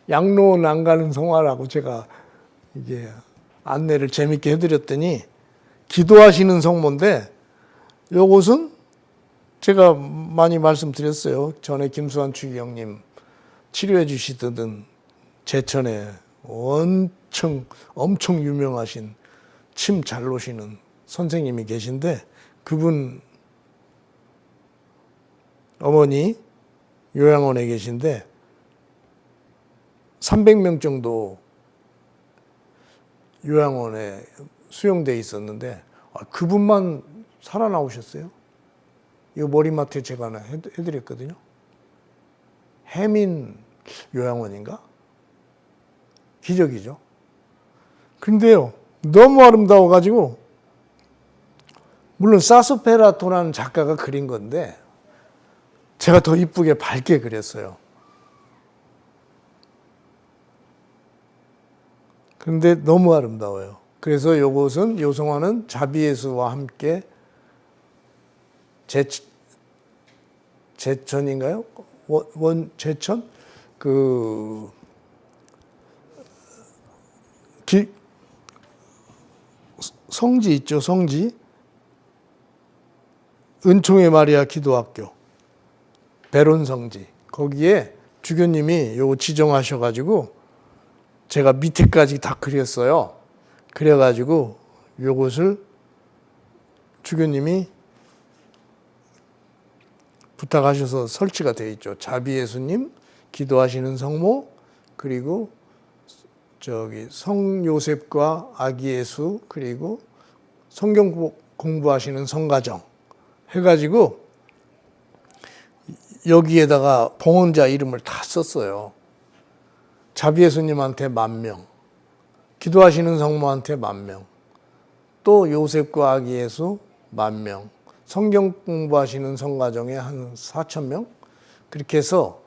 양로원 안 가는 성화라고 제가 이게 안내를 재밌게 해드렸더니 기도하시는 성모인데 요것은 제가 많이 말씀드렸어요. 전에 김수환 추기경님 치료해 주시던 제천에 엄청 유명하신 침 잘 놓으시는 선생님이 계신데 그분 어머니 요양원에 계신데 300명 정도 요양원에 수용돼 있었는데 그분만 살아나오셨어요. 이거 머리맡에 제가 하나 해드렸거든요. 해민 요양원인가? 기적이죠. 근데요, 너무 아름다워가지고, 물론 사소페라토라는 작가가 그린 건데, 제가 더 이쁘게 밝게 그렸어요. 그런데 너무 아름다워요. 그래서 이것은, 요 성화는 자비예수와 함께 제천인가요? 제천? 성지 있죠, 성지. 은총의 마리아 기도학교. 베론 성지. 거기에 주교님이 요거 지정하셔가지고 제가 밑에까지 다 그렸어요. 그래가지고 요것을 주교님이 부탁하셔서 설치가 되어 있죠. 자비예수님, 기도하시는 성모, 그리고 성요셉과 아기 예수, 그리고 성경 공부하시는 성가정 해가지고 여기에다가 봉헌자 이름을 다 썼어요. 자비예수님한테 10,000명, 기도하시는 성모한테 10,000명, 또 요셉과 아기 예수 10,000명, 성경 공부하시는 성가정에 한 4,000명? 그렇게 해서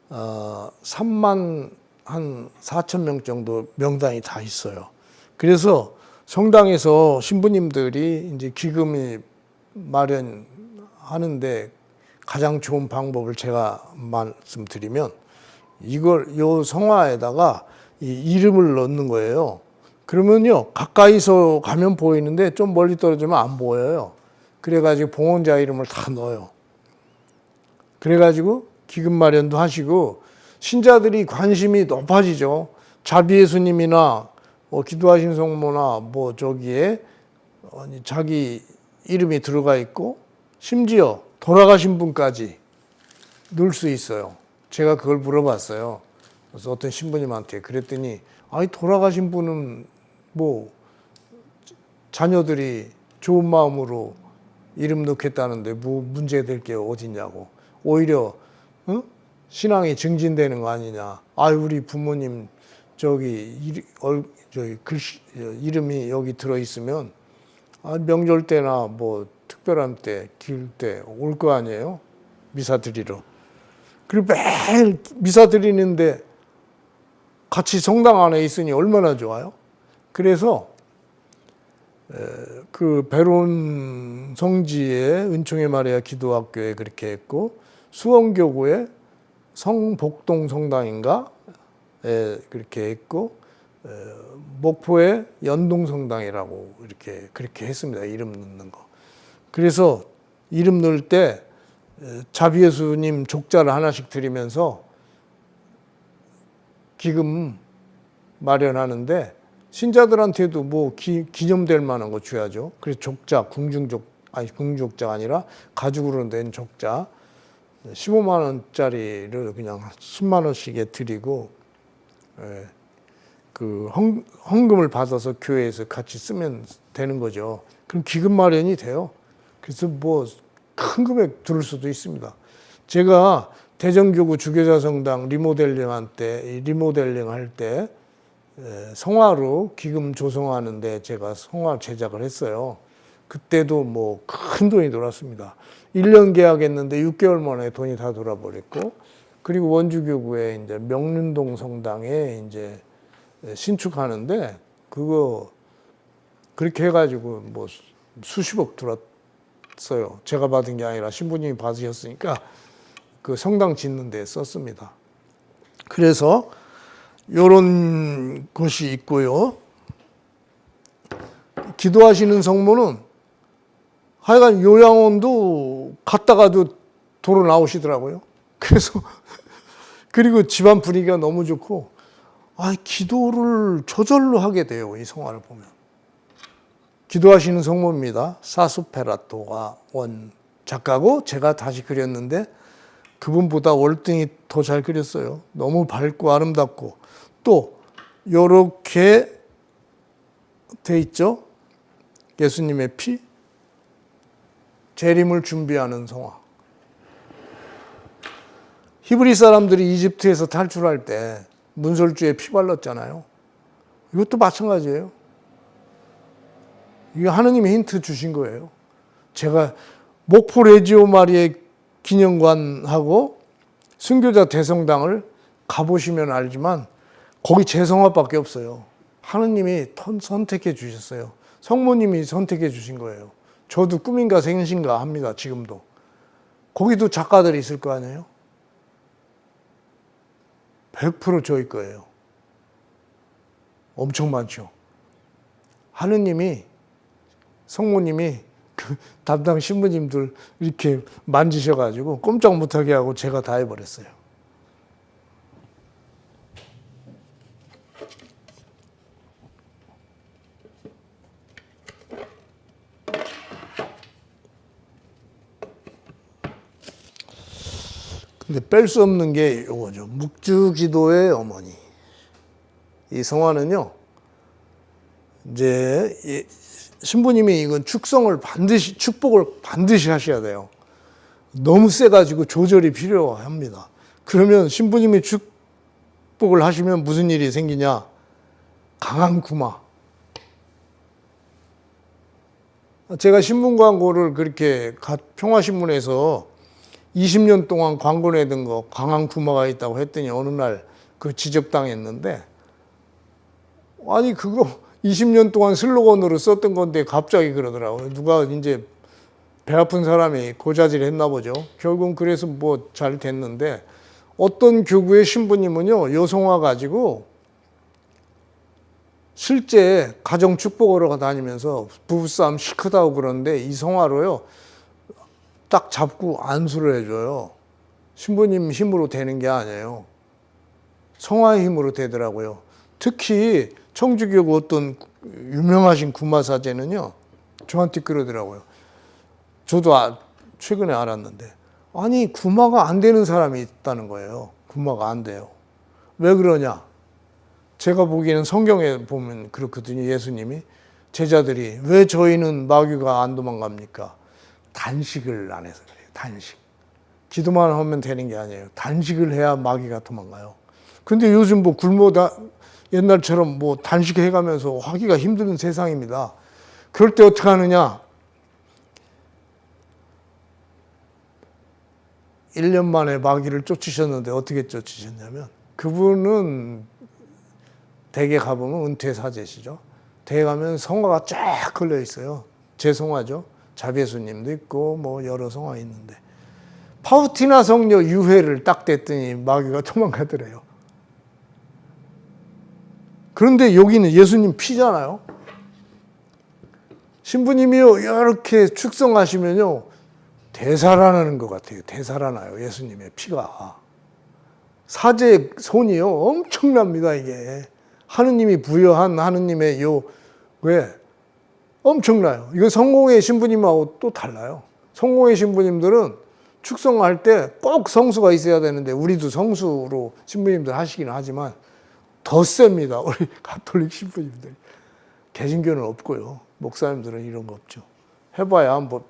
34,000명 정도 명단이 다 있어요. 그래서 성당에서 신부님들이 이제 기금이 마련하는데 가장 좋은 방법을 제가 말씀드리면 요 성화에다가 이 이름을 넣는 거예요. 그러면요, 가까이서 가면 보이는데 좀 멀리 떨어지면 안 보여요. 그래가지고 봉헌자 이름을 다 넣어요. 그래가지고 기금 마련도 하시고 신자들이 관심이 높아지죠. 자비예수님이나 기도하신 성모나 저기에 자기 이름이 들어가 있고 심지어 돌아가신 분까지 넣을 수 있어요. 제가 그걸 물어봤어요. 그래서 어떤 신부님한테 그랬더니 돌아가신 분은 자녀들이 좋은 마음으로 이름 넣겠다는데 문제될 게 어딨냐고. 오히려 신앙이 증진되는 거 아니냐. 우리 부모님 글씨 이름이 여기 들어있으면 명절 때나 특별한 때, 길 때 올 거 아니에요. 미사 드리러. 그리고 매일 미사 드리는데 같이 성당 안에 있으니 얼마나 좋아요. 그래서 그 베론 성지의 은총의 마리아 기도학교에 그렇게 했고, 수원교구에 성복동 성당인가 그렇게 했고, 목포의 연동 성당이라고 그렇게 했습니다. 이름 넣는 거. 그래서 이름 넣을 때 자비예수님 족자를 하나씩 드리면서 기금 마련하는데 신자들한테도 기념될 만한 거 줘야죠. 그래서 족자, 궁중족자가 아니라 가죽으로 된 족자 15만 원짜리를 그냥 10만 원씩에 드리고, 그 헌금을 받아서 교회에서 같이 쓰면 되는 거죠. 그럼 기금 마련이 돼요. 그래서 큰 금액 들을 수도 있습니다. 제가 대전교구 주교자 성당 리모델링 할 때 성화로 기금 조성하는데 제가 성화 제작을 했어요. 그때도 큰 돈이 돌았습니다. 1년 계약했는데 6개월 만에 돈이 다 돌아버렸고, 그리고 원주교구에 이제 명륜동 성당에 이제 신축하는데 그거 그렇게 해가지고 수십억 들었어요. 제가 받은 게 아니라 신부님이 받으셨으니까 그 성당 짓는 데 썼습니다. 그래서 이런 것이 있고요. 기도하시는 성모는 하여간 요양원도 갔다가도 도로 나오시더라고요. 그래서 그리고 집안 분위기가 너무 좋고 기도를 저절로 하게 돼요. 이 성화를 보면. 기도하시는 성모입니다. 사수페라토가 원 작가고 제가 다시 그렸는데 그분보다 월등히 더 잘 그렸어요. 너무 밝고 아름답고 또 요렇게 돼 있죠. 예수님의 피, 재림을 준비하는 성화. 히브리 사람들이 이집트에서 탈출할 때 문설주에 피 발랐잖아요. 이것도 마찬가지예요. 이거 하느님이 힌트 주신 거예요. 제가 목포 레지오 마리의 기념관하고 순교자 대성당을 가보시면 알지만 거기 재성화밖에 없어요. 하느님이 선택해 주셨어요. 성모님이 선택해 주신 거예요. 저도 꿈인가 생신가 합니다. 지금도. 거기도 작가들이 있을 거 아니에요? 100% 저희 거예요. 엄청 많죠. 하느님이, 성모님이 그 담당 신부님들 이렇게 만지셔가지고 꼼짝 못하게 하고 제가 다 해버렸어요. 근데 뺄 수 없는 게 이거죠. 묵주기도의 어머니. 이 성화는요, 이제 신부님이 이건 축복을 반드시 하셔야 돼요. 너무 세가지고 조절이 필요합니다. 그러면 신부님이 축복을 하시면 무슨 일이 생기냐? 강한 구마. 제가 신문 광고를 그렇게 평화신문에서 20년 동안 광고 내던 거 강한 구마가 있다고 했더니 어느 날 그 지적당했는데, 아니 그거 20년 동안 슬로건으로 썼던 건데 갑자기 그러더라고요. 누가 이제 배 아픈 사람이 고자질 했나 보죠. 결국은 그래서 뭐 잘 됐는데, 어떤 교구의 신부님은요, 요 성화 가지고 실제 가정 축복하러 다니면서 부부싸움 시크다고 그러는데 이 성화로요, 딱 잡고 안수를 해줘요. 신부님 힘으로 되는 게 아니에요. 성화의 힘으로 되더라고요. 특히 청주교구 어떤 유명하신 구마사제는요, 저한테 그러더라고요. 저도 최근에 알았는데, 아니 구마가 안 되는 사람이 있다는 거예요. 구마가 안 돼요. 왜 그러냐? 제가 보기에는 성경에 보면 그렇거든요. 예수님이 제자들이 왜 저희는 마귀가 안 도망갑니까? 단식을 안 해서 그래요. 단식. 기도만 하면 되는 게 아니에요. 단식을 해야 마귀가 도망가요. 근데 요즘 뭐 옛날처럼 뭐 단식해가면서 하기가 힘든 세상입니다. 그럴 때 어떻게 하느냐? 1년 만에 마귀를 쫓으셨는데 어떻게 쫓으셨냐면, 그분은 댁에 가보면 은퇴 사제시죠. 댁에 가면 성화가 쫙 걸려 있어요. 제 성화죠. 자배수님도 있고 뭐 여러 성화 있는데, 파우티나 성녀 유해를 딱 댔더니 마귀가 도망가더래요. 그런데 여기는 예수님 피잖아요. 신부님이요 이렇게 축성하시면요 되살아나는 것 같아요. 되살아나요. 예수님의 피가. 사제의 손이요 엄청납니다. 이게 하느님이 부여한 하느님의 왜 엄청나요. 이거 성공의 신부님하고 또 달라요. 성공의 신부님들은 축성할 때 꼭 성수가 있어야 되는데, 우리도 성수로 신부님들 하시기는 하지만 더 셉니다. 우리 가톨릭 신부님들. 개신교는 없고요. 목사님들은 이런 거 없죠. 해봐야 뭐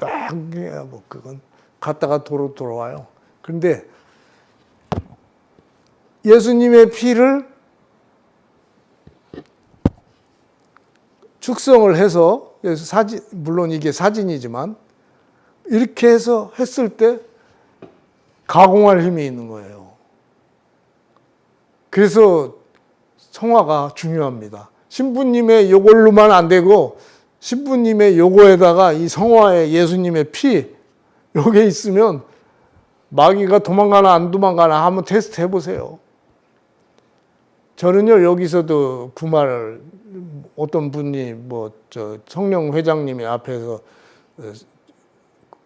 그건 갔다가 돌아와요. 그런데 예수님의 피를 축성을 해서, 물론 이게 사진이지만 이렇게 해서 했을 때 가공할 힘이 있는 거예요. 그래서 성화가 중요합니다. 신부님의 요걸로만 안 되고, 신부님의 요거에다가 이 성화에 예수님의 피, 요게 있으면 마귀가 도망가나 안 도망가나 한번 테스트 해보세요. 저는요, 여기서도 그 말을 어떤 분이 성령 회장님이 앞에서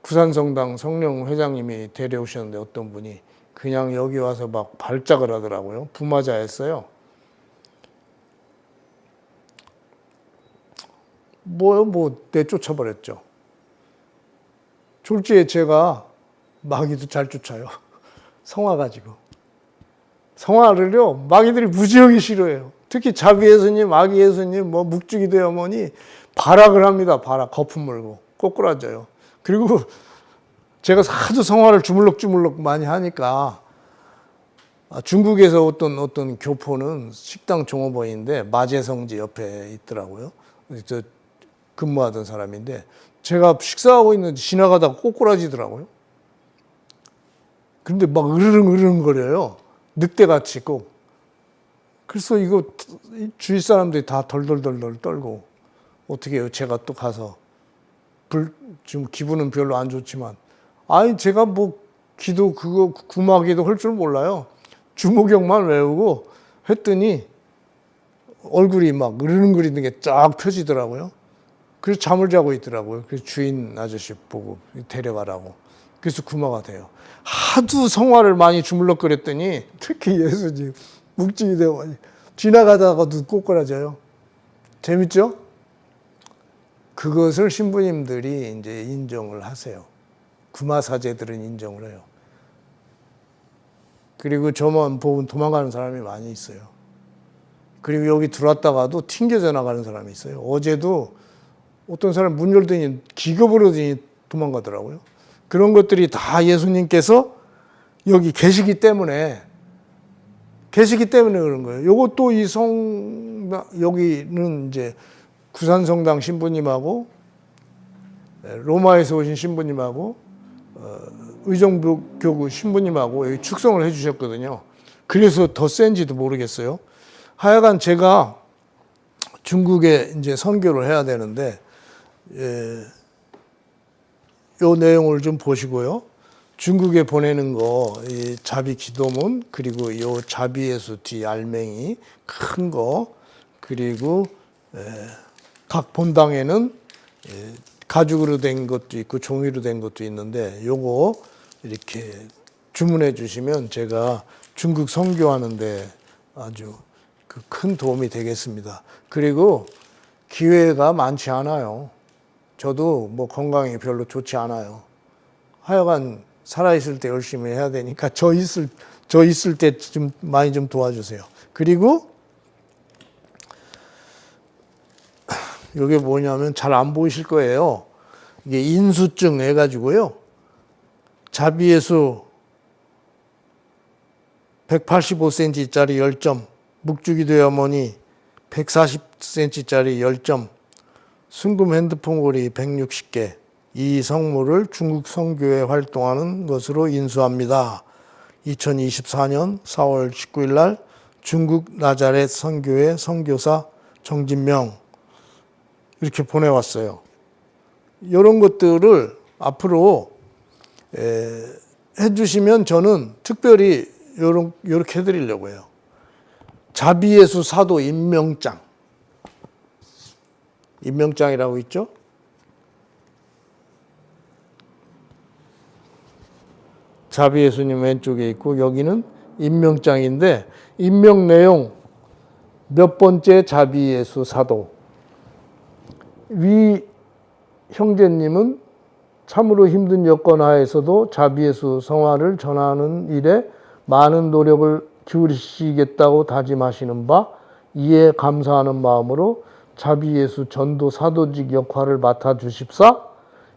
구산성당 성령 회장님이 데려오셨는데, 어떤 분이 그냥 여기 와서 막 발작을 하더라고요. 부마자였어요. 내쫓아버렸죠. 졸지에 제가 마귀도 잘 쫓아요. 성화 가지고. 성화를요, 마귀들이 무지하게 싫어해요. 특히 자비 예수님, 아기 예수님, 뭐 묵주기도 어머니 발악을 합니다. 발악, 거품 물고 꼬꾸라져요. 그리고 제가 하도 성화를 주물럭주물럭 많이 하니까 중국에서 어떤 교포는 식당 종업원인데 마제성지 옆에 있더라고요. 저 근무하던 사람인데 제가 식사하고 있는데 지나가다가 꼬꾸라지더라고요. 근데 막 으르릉 거려요. 늑대같이 꼭. 그래서 이거 주위 사람들이 다 덜덜덜덜 떨고 어떻게 해요? 제가 또 가서 지금 기분은 별로 안 좋지만 아니 제가 뭐 기도 그거 구마기도 할 줄 몰라요. 주무경만 외우고 했더니 얼굴이 막 으르렁거리는 게 쫙 펴지더라고요. 그래서 잠을 자고 있더라고요. 그래서 주인 아저씨 보고 데려가라고. 그래서 구마가 돼요. 하도 성화를 많이 주물럭거렸더니 특히 예수님 묵직이 되고 지나가다가도 꼬꾸라져요. 재밌죠? 그것을 신부님들이 이제 인정을 하세요. 구마사제들은 인정을 해요. 그리고 저만 보고 도망가는 사람이 많이 있어요. 그리고 여기 들어왔다가도 튕겨져 나가는 사람이 있어요. 어제도 어떤 사람 문 열더니 기겁을 하더니 도망가더라고요. 그런 것들이 다 예수님께서 여기 계시기 때문에 그런 거예요. 요것도 여기는 이제 구산성당 신부님하고 로마에서 오신 신부님하고 의정부교구 신부님하고 여기 축성을 해주셨거든요. 그래서 더 센지도 모르겠어요. 하여간 제가 중국에 이제 선교를 해야 되는데, 요 내용을 좀 보시고요. 중국에 보내는 거, 이 자비 기도문, 그리고 요 자비 예수 뒤 알맹이 큰 거, 그리고 각 본당에는 가죽으로 된 것도 있고 종이로 된 것도 있는데 요거 이렇게 주문해 주시면 제가 중국 선교하는데 아주 큰 도움이 되겠습니다. 그리고 기회가 많지 않아요. 저도 뭐 건강이 별로 좋지 않아요. 하여간 살아있을 때 열심히 해야 되니까 저 있을 때 좀 많이 좀 도와주세요. 그리고 이게 뭐냐면 잘 안 보이실 거예요. 이게 인수증 해가지고요. 자비예수 185cm짜리 10점, 묵주기도의 어머니 140cm짜리 10점, 순금 핸드폰 고리 160개, 이 성물을 중국 선교에 활동하는 것으로 인수합니다. 2024년 4월 19일 날 중국 나자렛 선교회 선교사 정진명 이렇게 보내왔어요. 이런 것들을 앞으로 해주시면 저는 특별히 이렇게 해드리려고 해요. 자비예수 사도 임명장이라고 있죠? 자비예수님 왼쪽에 있고 여기는 임명장인데 임명 내용 몇 번째 자비예수 사도. 위 형제님은 참으로 힘든 여건 하에서도 자비예수 성화를 전하는 일에 많은 노력을 기울이시겠다고 다짐하시는 바 이에 감사하는 마음으로 자비예수 전도 사도직 역할을 맡아주십사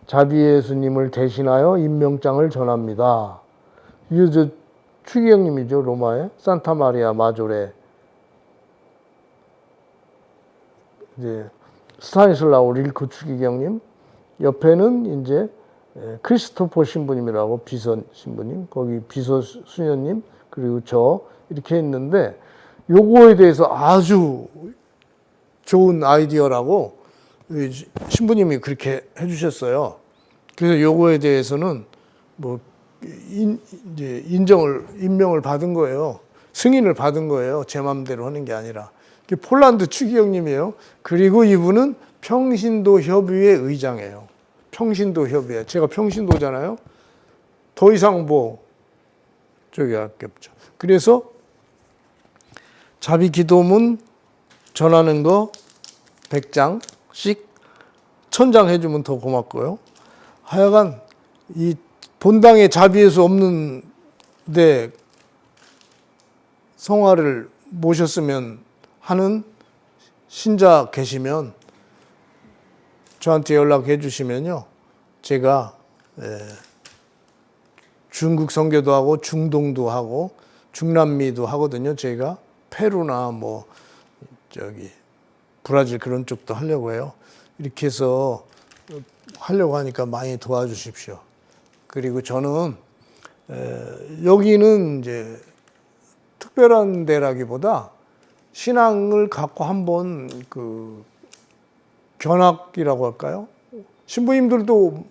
자비예수님을 대신하여 임명장을 전합니다. 이게 추기경님이죠. 로마의 산타마리아 마조레 이제 스타니슬라우 릴크 추기경님, 옆에는 이제 크리스토퍼 신부님이라고 비서 신부님, 거기 비서 수녀님, 그리고 저 이렇게 있는데 요거에 대해서 아주 좋은 아이디어라고 신부님이 그렇게 해주셨어요. 그래서 요거에 대해서는 뭐 이제 임명을 받은 거예요. 승인을 받은 거예요. 제 마음대로 하는 게 아니라. 폴란드 추기경님이에요. 그리고 이분은 평신도 협의회 의장이에요. 평신도 협의회. 제가 평신도잖아요. 더 이상 뭐 저기 할 게 없죠. 그래서 자비 기도문 전하는 거 100장씩 1000장 해주면 더 고맙고요. 하여간 이 본당에 자비예수 없는 네, 성화를 모셨으면 하는 신자 계시면 저한테 연락해 주시면요. 제가 중국 선교도 하고 중동도 하고 중남미도 하거든요. 저희가 페루나 뭐 저기 브라질 그런 쪽도 하려고 해요. 이렇게 해서 하려고 하니까 많이 도와주십시오. 그리고 저는 여기는 이제 특별한 데라기보다 신앙을 갖고 한번 그 견학이라고 할까요? 신부님들도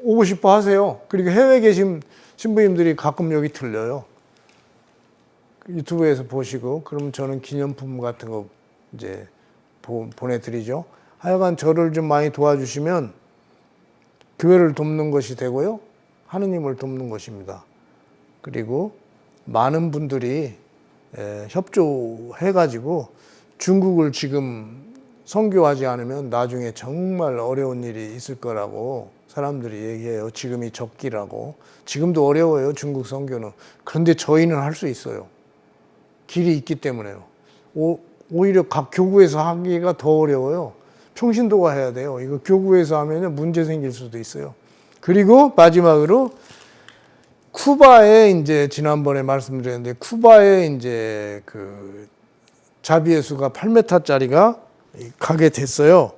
오고 싶어 하세요. 그리고 해외에 계신 신부님들이 가끔 여기 들려요. 유튜브에서 보시고, 그러면 저는 기념품 같은 거 이제 보내드리죠. 하여간 저를 좀 많이 도와주시면 교회를 돕는 것이 되고요. 하느님을 돕는 것입니다. 그리고 많은 분들이 협조해가지고 중국을 지금 선교하지 않으면 나중에 정말 어려운 일이 있을 거라고 사람들이 얘기해요. 지금이 적기라고. 지금도 어려워요, 중국 선교는. 그런데 저희는 할 수 있어요. 길이 있기 때문에요. 오히려 각 교구에서 하기가 더 어려워요. 평신도가 해야 돼요. 이거 교구에서 하면 문제 생길 수도 있어요. 그리고 마지막으로 쿠바에 이제 지난번에 말씀드렸는데 쿠바에 이제 그 자비예수가 8m짜리가 가게 됐어요.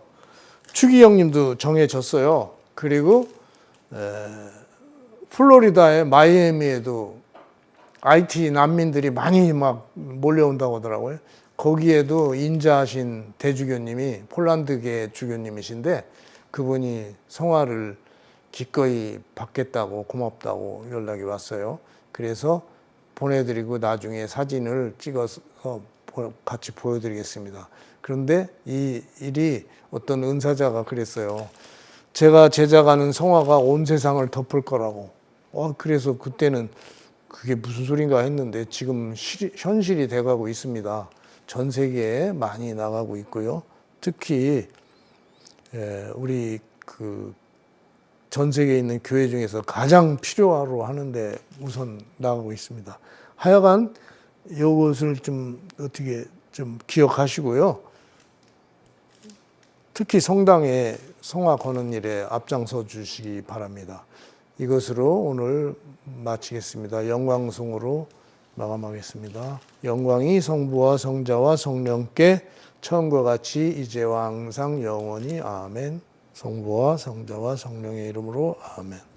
추기 형님도 정해졌어요. 그리고 플로리다의 마이애미에도 IT 난민들이 많이 막 몰려온다고 하더라고요. 거기에도 인자하신 대주교님이 폴란드계 주교님이신데 그분이 성화를 기꺼이 받겠다고 고맙다고 연락이 왔어요. 그래서 보내드리고 나중에 사진을 찍어서 같이 보여드리겠습니다. 그런데 이 일이 어떤 은사자가 그랬어요. 제가 제작하는 성화가 온 세상을 덮을 거라고. 그래서 그때는 그게 무슨 소린가 했는데 지금 현실이 돼가고 있습니다. 전 세계에 많이 나가고 있고요. 특히 우리 그 전 세계에 있는 교회 중에서 가장 필요로 하는데 우선 나가고 있습니다. 하여간 이것을 좀 어떻게 좀 기억하시고요. 특히 성화 거는 일에 앞장서 주시기 바랍니다. 이것으로 오늘 마치겠습니다. 영광송으로 마감하겠습니다. 영광이 성부와 성자와 성령께 처음과 같이 이제와 항상 영원히 아멘. 성부와 성자와 성령의 이름으로 아멘.